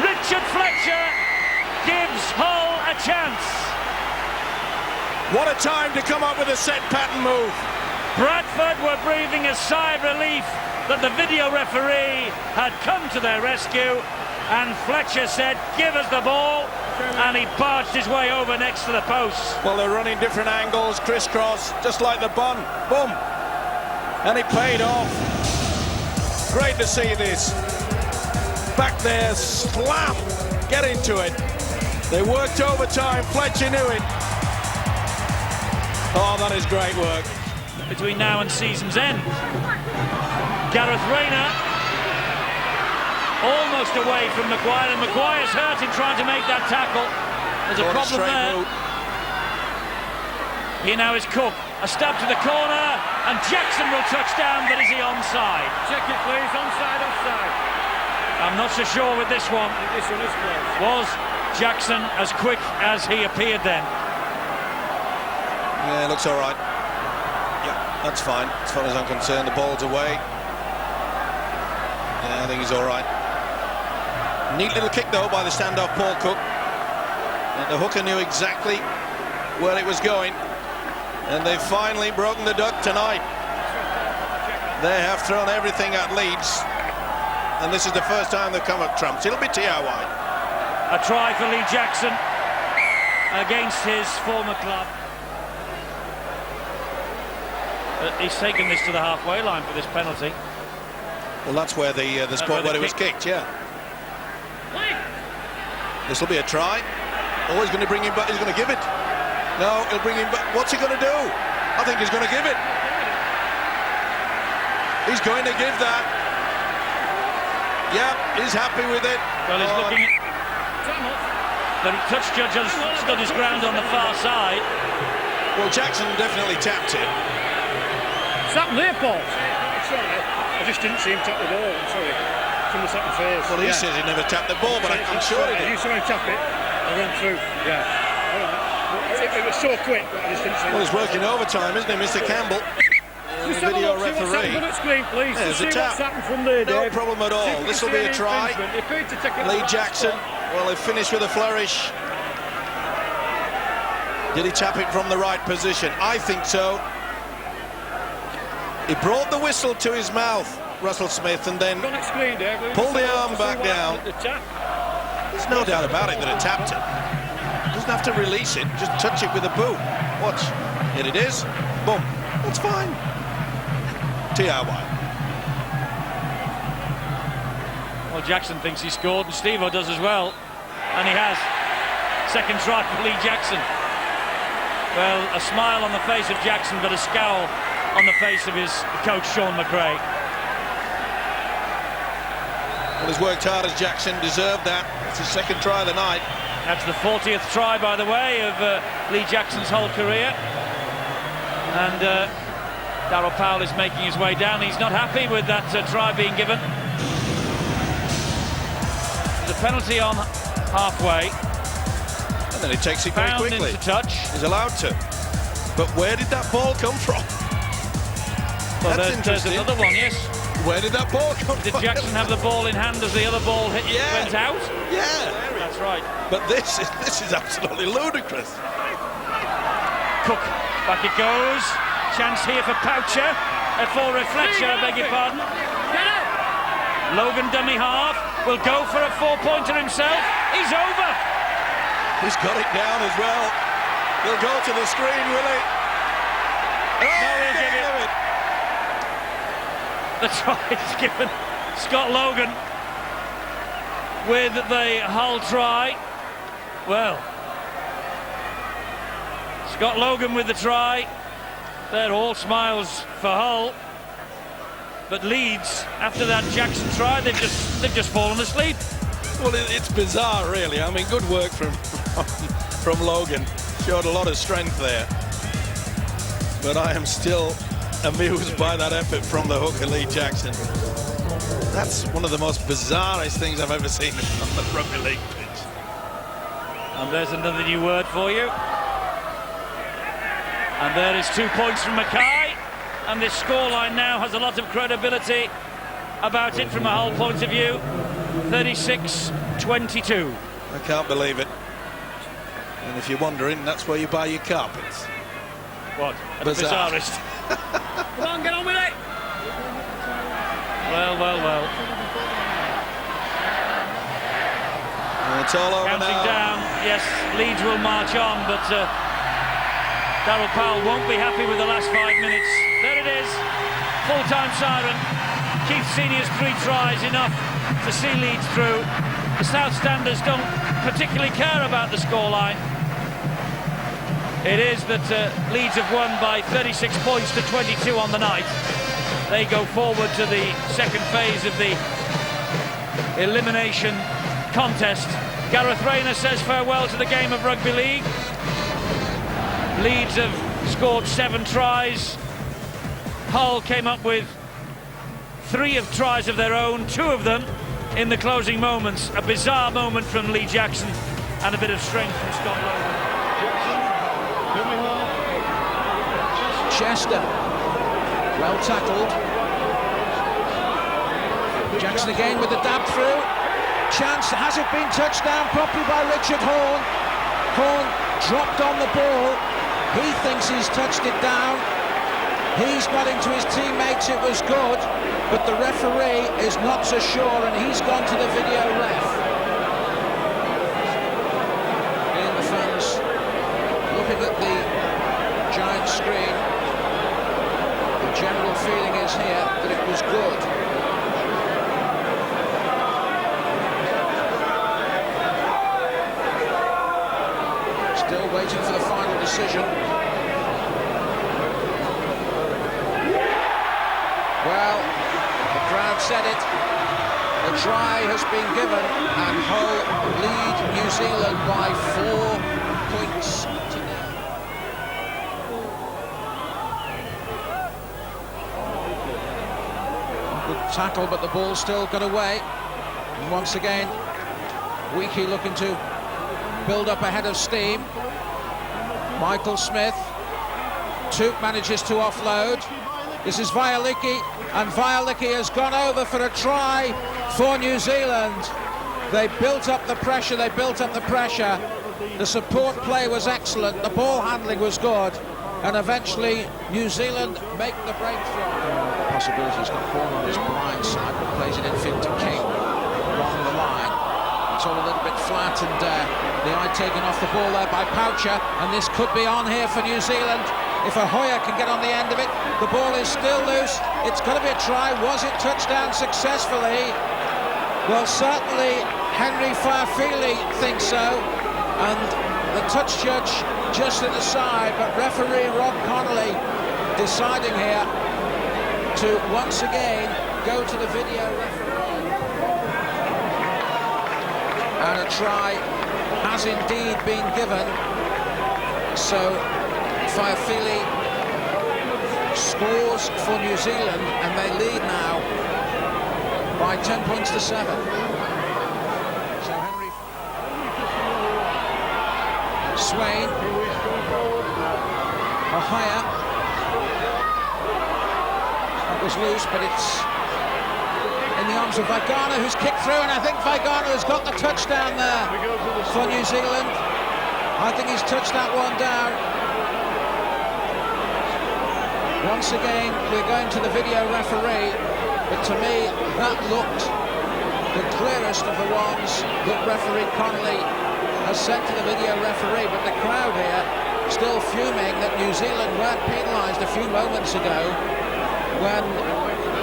Richard Fletcher gives Hull a chance. What a time to come up with a set pattern move. Bradford were breathing a sigh of relief that the video referee had come to their rescue, and Fletcher said, give us the ball, and he barged his way over next to the post. Well, they're running different angles, crisscross, just like the bun. Boom. And it paid off. Great to see this. Back there, slam, get into it. They worked overtime, Fletcher knew it. Oh, that is great work. Between now and season's end. Gareth Rayner almost away from Maguire, and Maguire's hurt in trying to make that tackle. There's a problem there. Route. Here now is Cook. A stab to the corner, and Jackson will touch down, but is he onside? Check it, please. Onside, offside. I'm not so sure with this one. This one is close. Was Jackson as quick as he appeared then? Yeah, looks all right. Yeah, that's fine. As far as I'm concerned, the ball's away. Yeah, I think he's all right. Neat little kick, though, by the standoff Paul Cook. And the hooker knew exactly where it was going. And they've finally broken the duck tonight. They have thrown everything at Leeds. And this is the first time they've come up trumps. It'll be TRY. A try for Lee Jackson against his former club. He's taken this to the halfway line for this penalty. Well, that's where the spot where it was kicked, yeah. This will be a try. Oh, he's going to bring him back. He's going to give it. No, he'll bring him back. What's he going to do? I think he's going to give it. He's going to give that. Yeah, he's happy with it. Well, he's looking at... The touch judge has stood his ground on the far side. Well, Jackson definitely tapped it. Sam Leopold. Sorry, I just didn't see him tap the ball. I'm sorry. From the second phase. Well, he says he never tapped the ball, but I'm sure he did. You saw him tap it. I ran through. Yeah. All right. It was so quick, but I just didn't see him. Well, he's working overtime, isn't he, Mr. Campbell? The video referee. On screen, please. There's a see tap. What's happened from there, No Dave. problem at all. This will be a try. Lee Jackson. Well, they finished with a flourish. Did he tap it from the right position? I think so. He brought the whistle to his mouth, Russell Smith, and then pulled the arm back down. There's no doubt about it that it tapped it. Doesn't have to release it, just touch it with a boot. Watch. Here it is. Boom. That's fine. TRY. Well, Jackson thinks he scored, and Steve-O does as well. And he has. Second try for Lee Jackson. Well, a smile on the face of Jackson, but a scowl on the face of his coach, Sean McRae. Well, he's worked hard as Jackson, deserved that. It's his second try of the night. That's the 40th try, by the way, of Lee Jackson's whole career. And Darryl Powell is making his way down. He's not happy with that try being given. There's a penalty on halfway. And then he takes it very Found quickly. into touch. He's allowed to. But where did that ball come from? Well, That's there's interesting. another one, yes. Where did that ball come Did from? Jackson have the ball in hand as the other ball went out? Yeah. That's right. But this is absolutely ludicrous. Cook, back it goes. Chance here for Poucher. For Fletcher, I beg your pardon. Logan dummy half will go for a four-pointer himself. He's over. He's got it down as well. He'll go to the screen, will he? Oh, No, he'll give it. the try is given. Scott Logan with the Hull try. Well, Scott Logan with the try. They're all smiles for Hull. But Leeds, after that Jackson try, they've just fallen asleep. Well, it's bizarre, really. I mean, good work from Logan. Showed a lot of strength there. But I am still amused by that effort from the hooker, Lee Jackson. That's one of the most bizarrest things I've ever seen on the rugby league pitch. And there's another new word for you. And there is 2 points from Mackay. And this scoreline now has a lot of credibility about it from a Hull point of view. 36-22. I can't believe it. And if you're wondering, that's where you buy your carpets. What? Bizarre. The bizarrest. Come on, get on with it! Well. And it's all over Counting now. down. Yes, Leeds will march on, but Darryl Powell won't be happy with the last 5 minutes. There it is. Full-time siren. Keith Senior's 3 tries enough to see Leeds through. The South Standers don't particularly care about the scoreline. It is that Leeds have won by 36 points to 22 on the night. They go forward to the second phase of the elimination contest. Gareth Rayner says farewell to the game of rugby league. Leeds have scored 7 tries. Hull came up with 3 tries of their own, 2 of them in the closing moments. A bizarre moment from Lee Jackson and a bit of strength from Scott Logan. Chester, well tackled. Jackson again with the dab through. Chance, has it been touched down properly by Richard Horne? Horne dropped on the ball. He thinks he's touched it down. He's nodding to his teammates it was good, but the referee is not so sure, and he's gone to the video ref. And the fans looking at the giant screen. The general feeling is here that it was good. Still waiting for the final decision. Well, the crowd said it. The try has been given, and Hull lead New Zealand by 4 points to nil. Good tackle, but the ball still got away. And once again, Weekey looking to build up a head of steam. Michael Smith. Touk manages to offload. This is Vialiki, and Vialiki has gone over for a try for New Zealand. They built up the pressure, The support play was excellent, the ball handling was good, and eventually New Zealand make the breakthrough. Possibility he's got Horne on his blind side, but plays it infield to King along the line. It's all a little bit flat, and the eye taken off the ball there by Poucher, and this could be on here for New Zealand. If Ahoya can get on the end of it, the ball is still loose. It's going to be a try. Was it touchdown successfully? Well, certainly Henry Faafili thinks so. And the touch judge just at the side, but referee Rob Connolly deciding here to once again go to the video referee. And a try has indeed been given. So Faafili scores for New Zealand, and they lead now by 10 points to 7. So Henry Swain, Ahoya, that was loose, but it's in the arms of Vaigana, who's kicked through, and I think Vaigana has got the touchdown there for New Zealand. I think he's touched that one down. Once again, we're going to the video referee, but to me, that looked the clearest of the ones that referee Connolly has sent to the video referee, but the crowd here still fuming that New Zealand weren't penalised a few moments ago when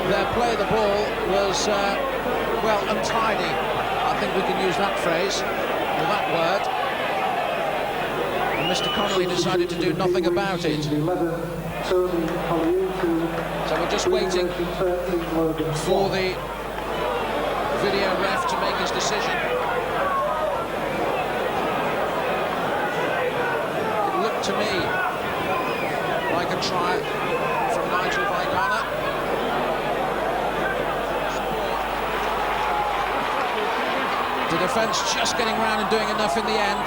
their play of the ball was, well, untidy. I think we can use that phrase, or that word. And Mr. Connolly decided to do nothing about it. So we're just waiting for the video ref to make his decision. It looked to me like a try from Nigel Vigana. The defence just getting round and doing enough in the end.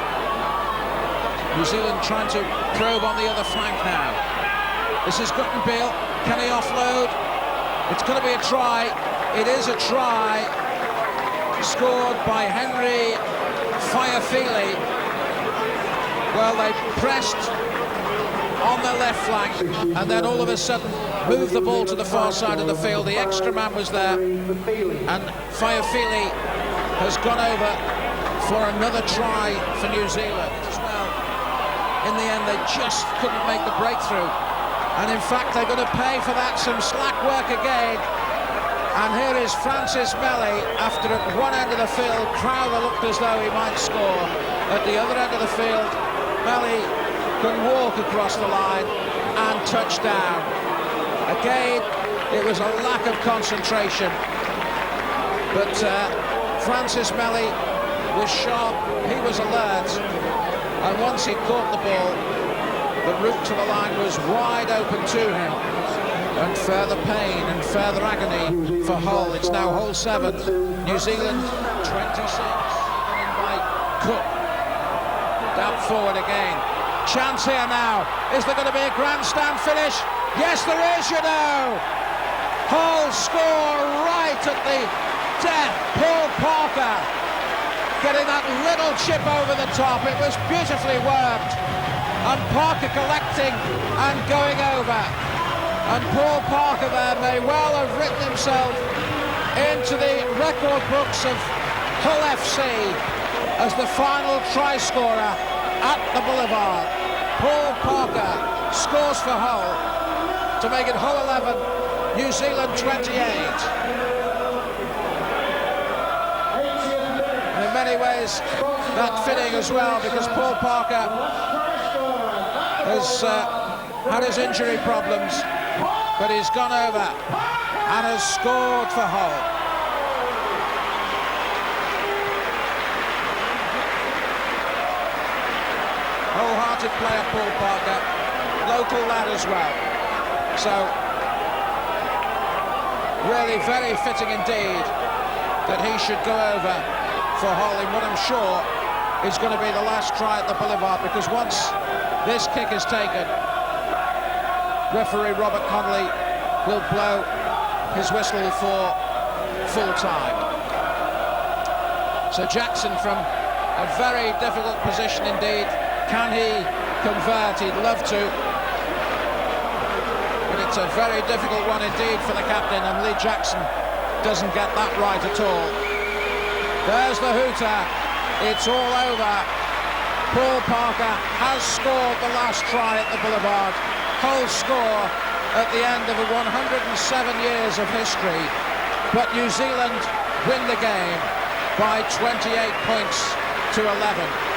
New Zealand trying to probe on the other flank now. This is Guttenbeil. Can he offload? It's going to be a try. It is a try. Scored by Henry Faiafili. Well, they pressed on the left flank and then all of a sudden moved the ball to the far side of the field. The extra man was there and Faiafili has gone over for another try for New Zealand as well. In the end, they just couldn't make the breakthrough. And in fact, they're going to pay for that, some slack work again. And here is Francis Melly, after at one end of the field, Crowther looked as though he might score. At the other end of the field, Melly can walk across the line and touchdown. Again, it was a lack of concentration. But Francis Melly was sharp, he was alert. And once he caught the ball, the route to the line was wide open to him. And further pain and further agony for Hull. It's now Hull 7, New Zealand 26. In by Cook. Down forward again. Chance here now. Is there going to be a grandstand finish? Yes, there is, you know. Hull score right at the death. Paul Parker getting that little chip over the top. It was beautifully worked. And Parker collecting and going over. And Paul Parker there may well have written himself into the record books of Hull FC as the final try scorer at the Boulevard. Paul Parker scores for Hull to make it Hull 11, New Zealand 28. And in many ways, that's fitting as well, because Paul Parker has had his injury problems, but he's gone over and has scored for Hull. Wholehearted player, Paul Parker, local lad as well. So, really very fitting indeed that he should go over for Hull in what I'm sure is going to be the last try at the Boulevard, because once this kick is taken, referee Robert Connolly will blow his whistle for full time. So Jackson from a very difficult position indeed. Can he convert? He'd love to. But it's a very difficult one indeed for the captain, and Lee Jackson doesn't get that right at all. There's the hooter. It's all over. Paul Parker has scored the last try at the Boulevard. Hull score at the end of 107 years of history, but New Zealand win the game by 28 points to 11.